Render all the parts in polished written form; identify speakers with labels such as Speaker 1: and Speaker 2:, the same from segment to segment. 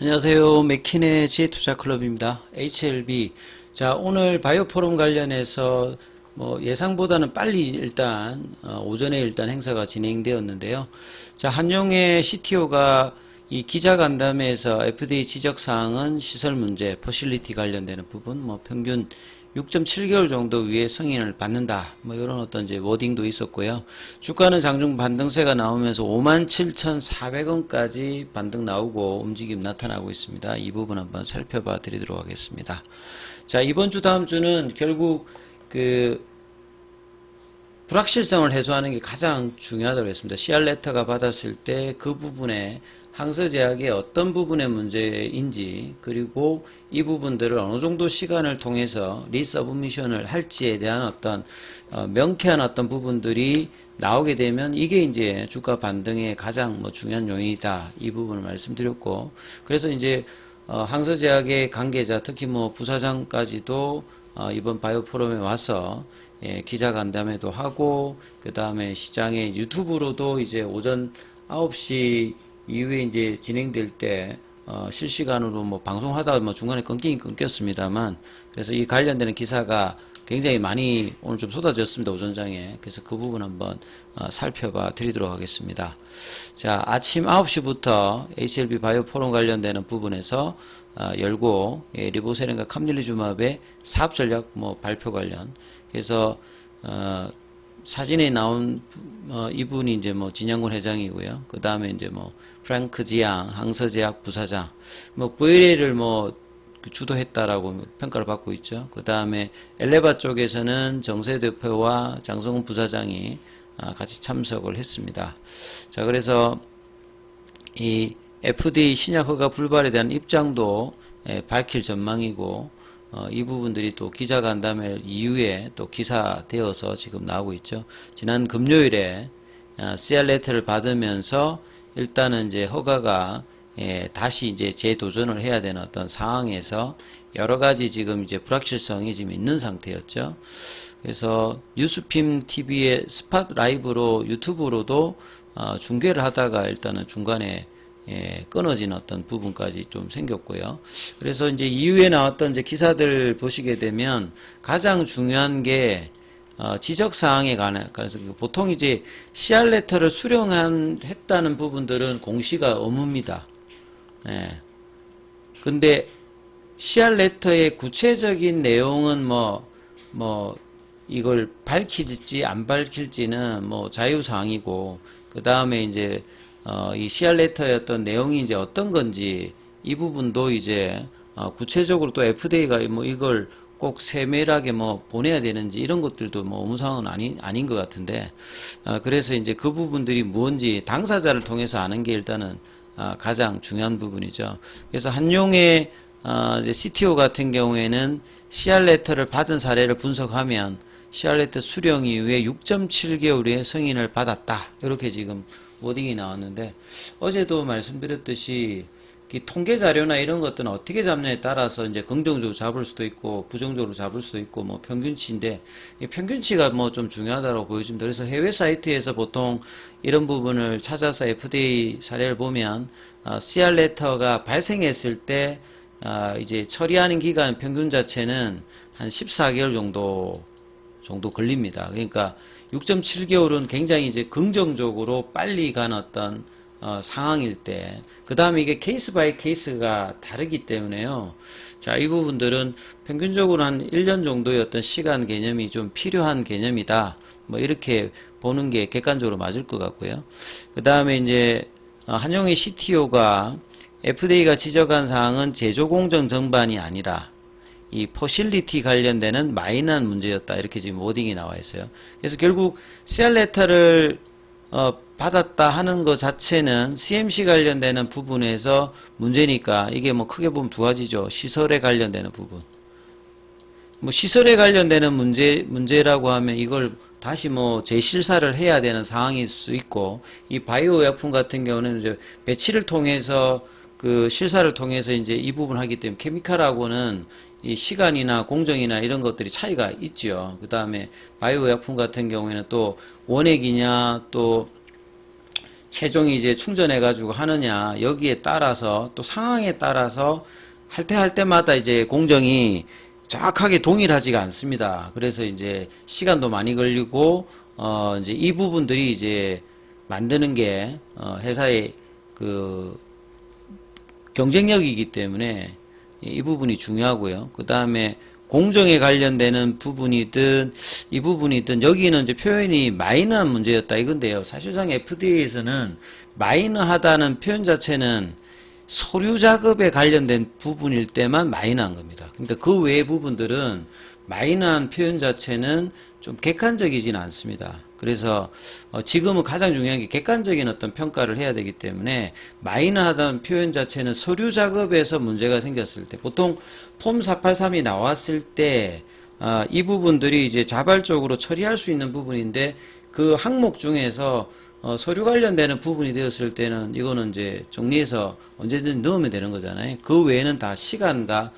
Speaker 1: 안녕하세요. 맥킨의 지혜투자클럽입니다. HLB. 자, 오늘 바이오 포럼 관련해서 예상보다는 빨리 일단 오전에 일단 행사가 진행되었는데요. 자, 한용의 CTO가 이 기자간담회에서 FDA 지적사항은 시설 문제, 퍼실리티 관련되는 부분, 평균 6.7개월 정도 위에 승인을 받는다. 이런 어떤 이제 워딩도 있었고요. 주가는 장중 반등세가 나오면서 57,400원까지 반등 나오고 움직임 나타나고 있습니다. 이 부분 한번 살펴봐 드리도록 하겠습니다. 자, 이번 주 다음 주는 결국 불확실성을 해소하는 게 가장 중요하다고 했습니다. CR 레터가 받았을 때 그 부분에 항서제약의 어떤 부분의 문제인지, 그리고 이 부분들을 어느 정도 시간을 통해서 리서브미션을 할지에 대한 어떤 명쾌한 어떤 부분들이 나오게 되면 이게 이제 주가 반등의 가장 중요한 요인이다. 이 부분을 말씀드렸고, 그래서 이제 항서제약의 관계자, 특히 부사장까지도 이번 바이오 포럼에 와서 기자간담회도 하고, 그 다음에 시장의 유튜브로도 이제 오전 9시 이후에 이제 진행될 때 실시간으로 방송하다가 중간에 끊기긴 끊겼습니다만, 그래서 이 관련되는 기사가 굉장히 많이 오늘 좀 쏟아졌습니다, 오전장에. 그래서 그 부분 한번 살펴봐 드리도록 하겠습니다. 자, 아침 9시부터 HLB 바이오 포럼 관련되는 부분에서 열고, 리보세린과 캄릴리주맙의 사업 전략 발표 관련. 그래서 사진에 나온 이분이 이제 진양군 회장이고요. 그 다음에 이제 프랑크 지앙 항서제약 부사장, VLA를 주도했다라고 평가를 받고 있죠. 그 다음에 엘레바 쪽에서는 정세 대표와 장성훈 부사장이 같이 참석을 했습니다. 자, 그래서 이 FDA 신약 허가 불발에 대한 입장도 밝힐 전망이고, 이 부분들이 또 기자간담회 이후에 또 기사되어서 지금 나오고 있죠. 지난 금요일에 CR 레터를 받으면서 일단은 이제 허가가 다시 이제 재도전을 해야 되는 어떤 상황에서 여러 가지 지금 이제 불확실성이 지금 있는 상태였죠. 그래서 뉴스핌 TV의 스팟 라이브로 유튜브로도 중계를 하다가 일단은 중간에 끊어진 어떤 부분까지 좀 생겼고요. 그래서 이제 이후에 나왔던 이제 기사들 보시게 되면 가장 중요한 게 지적사항에 관해서 보통 이제 CR 레터를 수령했다는 부분들은 공시가 의무입니다. 근데 CR 레터의 구체적인 내용은 이걸 밝힐지 안 밝힐지는 자유사항이고, 그 다음에 이제 이 CR 레터의 어떤 내용이 이제 어떤 건지 이 부분도 이제 구체적으로 또 FDA가 이걸 꼭 세밀하게 보내야 되는지 이런 것들도 의무사항은 아닌 것 같은데, 그래서 이제 그 부분들이 뭔지 당사자를 통해서 아는 게 일단은 가장 중요한 부분이죠. 그래서 한용의 이제 CTO 같은 경우에는 CR 레터를 받은 사례를 분석하면 CR 레터 수령 이후에 6.7개월의 승인을 받았다. 이렇게 지금 워딩이 나왔는데, 어제도 말씀드렸듯이 이 통계 자료나 이런 것들은 어떻게 잡느냐에 따라서 이제 긍정적으로 잡을 수도 있고 부정적으로 잡을 수도 있고 평균치인데, 이 평균치가 좀 중요하다고 보여집니다. 그래서 해외 사이트에서 보통 이런 부분을 찾아서 FDA 사례를 보면 CR 레터가 발생했을 때 이제 처리하는 기간 평균 자체는 한 14개월 정도 걸립니다. 그러니까 6.7개월은 굉장히 이제 긍정적으로 빨리 간 어떤 상황일 때, 그 다음에 이게 케이스 바이 케이스가 다르기 때문에요. 자, 이 부분들은 평균적으로 한 1년 정도의 어떤 시간 개념이 좀 필요한 개념이다. 이렇게 보는 게 객관적으로 맞을 것 같고요. 그 다음에 이제 한용의 CTO가 FDA가 지적한 사항은 제조 공정 정반이 아니라 이 퍼실리티 관련되는 마이너한 문제였다. 이렇게 지금 워딩이 나와 있어요. 그래서 결국 CR 레터를 받았다 하는 것 자체는 CMC 관련되는 부분에서 문제니까, 이게 크게 보면 두 가지죠. 시설에 관련되는 부분. 시설에 관련되는 문제라고 하면 이걸 다시 재실사를 해야 되는 상황일 수 있고, 이 바이오 의약품 같은 경우는 이제 배치를 통해서 그 실사를 통해서 이제 이 부분 하기 때문에 케미칼하고는 이 시간이나 공정이나 이런 것들이 차이가 있죠. 그 다음에 바이오 의약품 같은 경우에는 또 원액이냐 또 최종 이제 충전해가지고 하느냐, 여기에 따라서 또 상황에 따라서 할 때마다 이제 공정이 정확하게 동일하지가 않습니다. 그래서 이제 시간도 많이 걸리고, 이제 이 부분들이 이제 만드는 게, 회사의 그 경쟁력이기 때문에 이 부분이 중요하고요. 그 다음에 공정에 관련되는 부분이든 이 부분이든 여기는 이제 표현이 마이너한 문제였다 이건데요. 사실상 FDA에서는 마이너하다는 표현 자체는 서류 작업에 관련된 부분일 때만 마이너한 겁니다. 그러니까 그 외의 부분들은 마이너한 표현 자체는 좀 객관적이지는 않습니다. 그래서 지금은 가장 중요한 게 객관적인 어떤 평가를 해야 되기 때문에 마이너하다는 표현 자체는 서류 작업에서 문제가 생겼을 때 보통 폼 483이 나왔을 때 이 부분들이 이제 자발적으로 처리할 수 있는 부분인데 그 항목 중에서 서류 관련되는 부분이 되었을 때는 이거는 이제 정리해서 언제든지 넣으면 되는 거잖아요. 그 외에는 다 시간과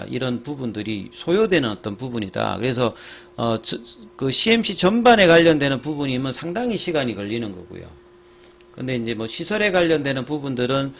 Speaker 1: 이런 부분들이 소요되는 어떤 부분이다. 그래서 그 CMC 전반에 관련되는 부분이면 상당히 시간이 걸리는 거고요. 근데 이제 뭐 시설에 관련되는 부분들은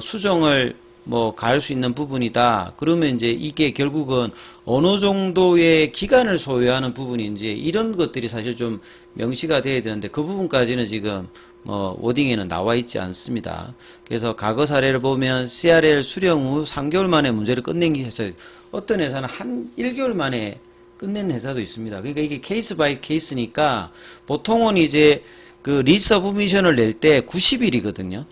Speaker 1: 수정을 뭐 가할 수 있는 부분이다. 그러면 이제 이게 결국은 어느 정도의 기간을 소요하는 부분인지 이런 것들이 사실 좀 명시가 돼야 되는데 그 부분까지는 지금 뭐 워딩에는 나와 있지 않습니다. 그래서 과거 사례를 보면 CRL 수령 후 3개월 만에 문제를 끝낸 회사, 어떤 회사는 한 1개월 만에 끝낸 회사도 있습니다. 그러니까 이게 케이스 바이 케이스니까 보통은 이제 그 리서브미션을 낼 때 90일이거든요.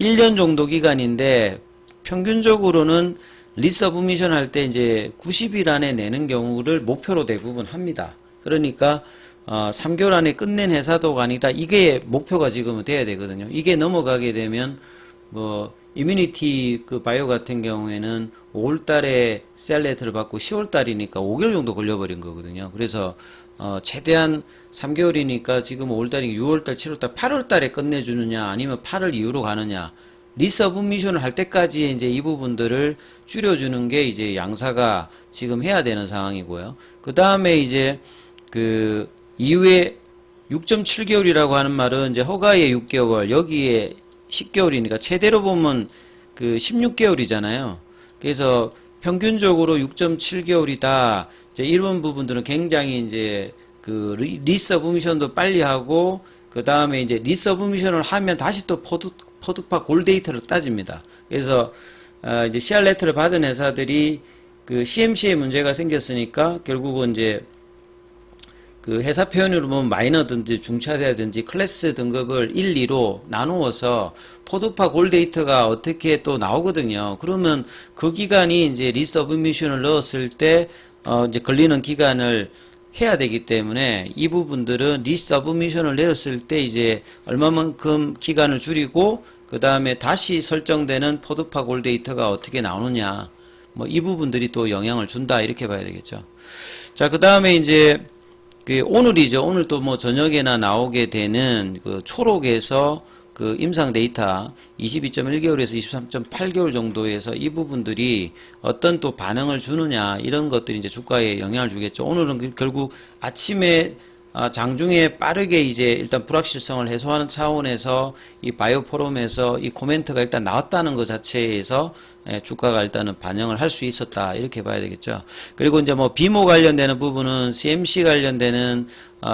Speaker 1: 1년 정도 기간인데 평균적으로는 리서브미션 할 때 이제 90일 안에 내는 경우를 목표로 대부분 합니다. 그러니까 3개월 안에 끝낸 회사도 아니다. 이게 목표가 지금은 돼야 되거든요. 이게 넘어가게 되면 뭐 이뮤니티 그 바이오 같은 경우에는 5월 달에 CR레터를 받고 10월 달이니까 5개월 정도 걸려버린 거거든요. 그래서 최대한 3개월이니까 지금 5월 달이 6월 달, 7월 달, 8월 달에 끝내주느냐 아니면 8월 이후로 가느냐. 리서브미션을 할 때까지 이제 이 부분들을 줄여주는 게 이제 양사가 지금 해야 되는 상황이고요. 그 다음에 이제 그 이후에 6.7개월이라고 하는 말은 이제 허가에 6개월, 여기에 10개월이니까 최대로 보면 그 16개월이잖아요. 그래서 평균적으로 6.7개월이다. 이제 이런 부분들은 굉장히 이제 그 리서브미션도 빨리 하고 그 다음에 이제 리서브미션을 하면 다시 또 포드파 골데이터를 따집니다. 그래서 이제 CR레터를 받은 회사들이 그 CMC에 문제가 생겼으니까 결국은 이제 그 회사 표현으로 보면 마이너든지 중차대든지 클래스 등급을 1, 2로 나누어서 포드파 골데이터가 어떻게 또 나오거든요. 그러면 그 기간이 이제 리서브미션을 넣었을 때 이제 걸리는 기간을 해야 되기 때문에 이 부분들은 리서브미션을 내었을 때 이제 얼마만큼 기간을 줄이고 그 다음에 다시 설정되는 포드파 골데이터가 어떻게 나오느냐 뭐 이 부분들이 또 영향을 준다 이렇게 봐야 되겠죠. 자, 그 다음에 이제 그 오늘이죠. 오늘 또 뭐 저녁에나 나오게 되는 그 초록에서 그 임상 데이터 22.1개월에서 23.8개월 정도에서 이 부분들이 어떤 또 반응을 주느냐 이런 것들이 이제 주가에 영향을 주겠죠. 오늘은 결국 아침에 장중에 빠르게 이제 일단 불확실성을 해소하는 차원에서 이 바이오 포럼에서 이 코멘트가 일단 나왔다는 것 자체에서 주가가 일단은 반영을 할 수 있었다 이렇게 봐야 되겠죠. 그리고 이제 뭐 비모 관련되는 부분은 CMC 관련되는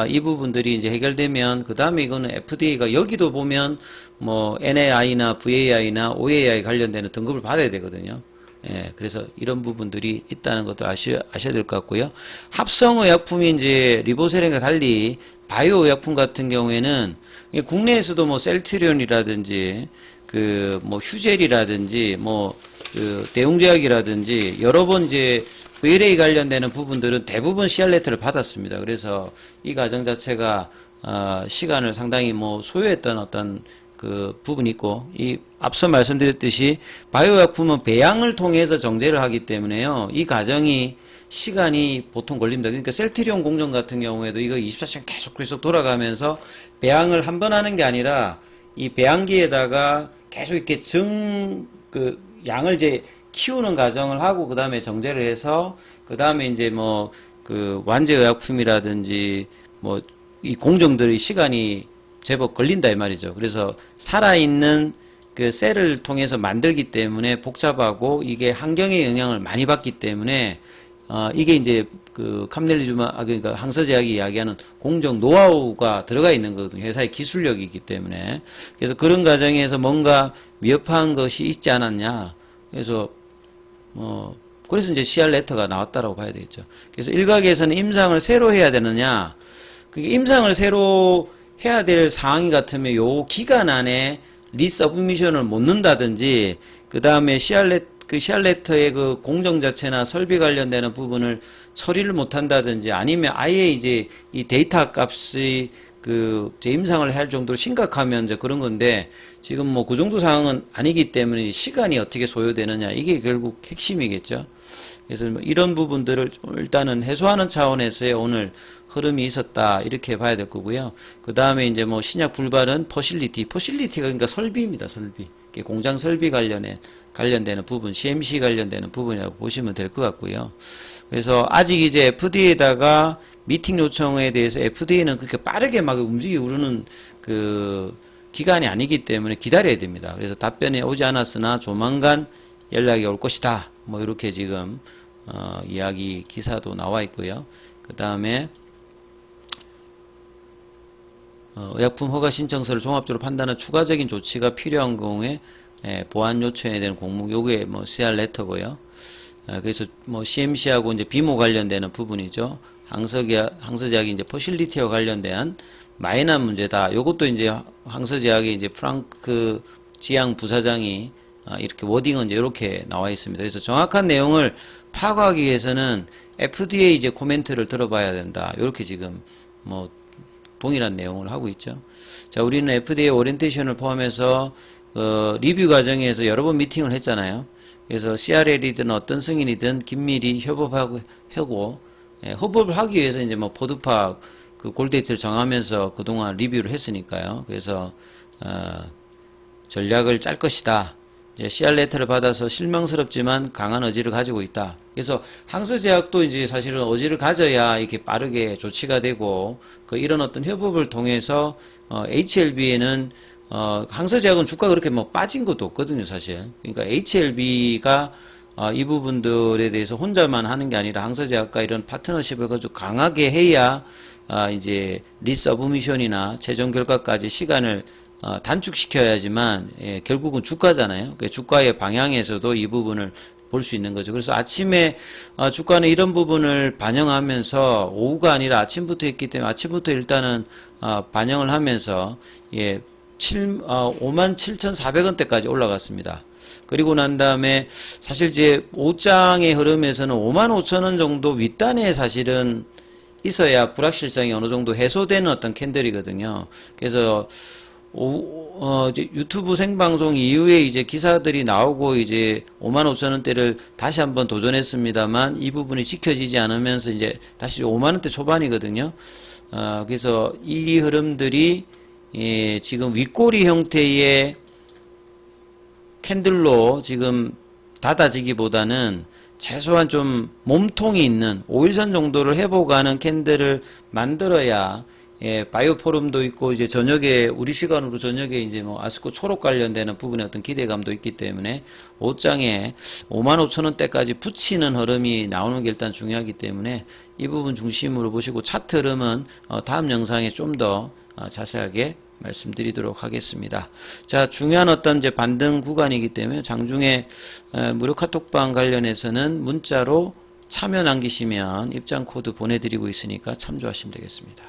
Speaker 1: 이 부분들이 이제 해결되면 그 다음에 이거는 FDA가 여기도 보면 뭐 NAI나 VAI나 OAI 관련되는 등급을 받아야 되거든요. 예, 그래서 이런 부분들이 있다는 것도 아셔야 될 것 같고요. 합성의약품이 이제 리보세렌과 달리 바이오 의약품 같은 경우에는 국내에서도 뭐 셀트리온이라든지 그 뭐 휴젤이라든지 뭐 그 대웅제약이라든지 여러 번 이제 VLA 관련되는 부분들은 대부분 CR레터를 받았습니다. 그래서 이 과정 자체가 시간을 상당히 뭐 소요했던 어떤 그 부분이 있고, 이 앞서 말씀드렸듯이 바이오약품은 배양을 통해서 정제를 하기 때문에요. 이 과정이 시간이 보통 걸립니다. 그러니까 셀트리온 공정 같은 경우에도 이거 24시간 계속 돌아가면서 배양을 한 번 하는 게 아니라 이 배양기에다가 계속 이렇게 그 양을 이제 키우는 과정을 하고 그 다음에 정제를 해서 그 다음에 이제 뭐 그 완제의약품이라든지 뭐 이 공정들의 시간이 제법 걸린다 이 말이죠. 그래서 살아있는 그 셀을 통해서 만들기 때문에 복잡하고 이게 환경의 영향을 많이 받기 때문에 이게 이제 그 그러니까 항서제약이 이야기하는 공정 노하우가 들어가 있는 거거든요. 회사의 기술력이 있기 때문에. 그래서 그런 과정에서 뭔가 위협한 것이 있지 않았냐. 그래서 이제 CR 레터가 나왔다라고 봐야 되겠죠. 그래서 일각에서는 임상을 새로 해야 되느냐. 그게 임상을 새로 해야 될 상황이 같으면 요 기간 안에 리서브미션을 못 넣는다든지, 그 다음에 CR 레터의 그 공정 자체나 설비 관련되는 부분을 처리를 못 한다든지, 아니면 아예 이제 이 데이터 값이 그 임상을 할 정도로 심각하면 이제 그런 건데, 지금 뭐 그 정도 상황은 아니기 때문에 시간이 어떻게 소요되느냐, 이게 결국 핵심이겠죠. 그래서 뭐 이런 부분들을 좀 일단은 해소하는 차원에서의 오늘 흐름이 있었다, 이렇게 봐야 될 거고요. 그 다음에 이제 뭐 신약 불발은 퍼실리티가 그러니까 설비입니다, 설비. 공장 설비 관련되는 부분, CMC 관련되는 부분이라고 보시면 될 것 같고요. 그래서 아직 이제 FDA에다가 미팅 요청에 대해서 FDA는 그렇게 빠르게 막 움직이고 그러는 그 기간이 아니기 때문에 기다려야 됩니다. 그래서 답변이 오지 않았으나 조만간 연락이 올 것이다. 뭐 이렇게 지금 이야기 기사도 나와 있고요. 그 다음에 의약품 허가 신청서를 종합적으로 판단한 추가적인 조치가 필요한 경우에 보안 요청에 대한 공문, 요게 뭐 CR 레터고요. 그래서 뭐 CMC하고 이제 비모 관련되는 부분이죠. 항서제약이 이제 퍼실리티와 관련된 마이너한 문제다. 요것도 이제 항서제약의 이제 프랑크 지양 부사장이 이렇게 워딩은 이제 이렇게 나와 있습니다. 그래서 정확한 내용을 파악하기 위해서는 FDA 이제 코멘트를 들어봐야 된다. 이렇게 지금 뭐 동일한 내용을 하고 있죠. 자, 우리는 FDA 오리엔테이션을 포함해서 리뷰 과정에서 여러 번 미팅을 했잖아요. 그래서 CRL이든 어떤 승인이든 긴밀히 협업을 하기 위해서 이제 뭐 포드팍 그 골데이트를 정하면서 그동안 리뷰를 했으니까요. 그래서 전략을 짤 것이다. 이제 CR 레터를 받아서 실망스럽지만 강한 의지를 가지고 있다. 그래서 항서제약도 이제 사실은 의지를 가져야 이렇게 빠르게 조치가 되고, 이런 어떤 협업을 통해서 HLB에는 항서제약은 주가가 그렇게 뭐 빠진 것도 없거든요, 사실. 그러니까 HLB가 이 부분들에 대해서 혼자만 하는 게 아니라 항서제약과 이런 파트너십을 가지고 강하게 해야 이제 리서브미션이나 최종 결과까지 시간을 단축시켜야지만 결국은 주가잖아요. 주가의 방향에서도 이 부분을 볼 수 있는 거죠. 그래서 아침에 주가는 이런 부분을 반영하면서 오후가 아니라 아침부터 했기 때문에 아침부터 일단은 반영을 하면서 57,400원대까지 올라갔습니다. 그리고 난 다음에 사실 이제 5장의 흐름에서는 55,000원 정도 윗단에 사실은 있어야 불확실성이 어느 정도 해소되는 어떤 캔들이거든요. 그래서 이제 유튜브 생방송 이후에 이제 기사들이 나오고 이제 55,000원대를 다시 한번 도전했습니다만 이 부분이 지켜지지 않으면서 이제 다시 5만원대 초반이거든요. 그래서 이 흐름들이 지금 윗꼬리 형태의 캔들로 지금 닫아지기보다는 최소한 좀 몸통이 있는 5일선 정도를 회복하는 캔들을 만들어야 바이오 포럼도 있고 이제 저녁에 우리 시간으로 저녁에 이제 뭐 아스코 초록 관련되는 부분에 어떤 기대감도 있기 때문에 5장에 55,000원대까지 붙이는 흐름이 나오는 게 일단 중요하기 때문에 이 부분 중심으로 보시고 차트 흐름은 다음 영상에 좀 더 자세하게 말씀드리도록 하겠습니다. 자, 중요한 어떤 이제 반등 구간이기 때문에 장중에 무료 카톡방 관련해서는 문자로 참여 남기시면 입장 코드 보내드리고 있으니까 참조하시면 되겠습니다.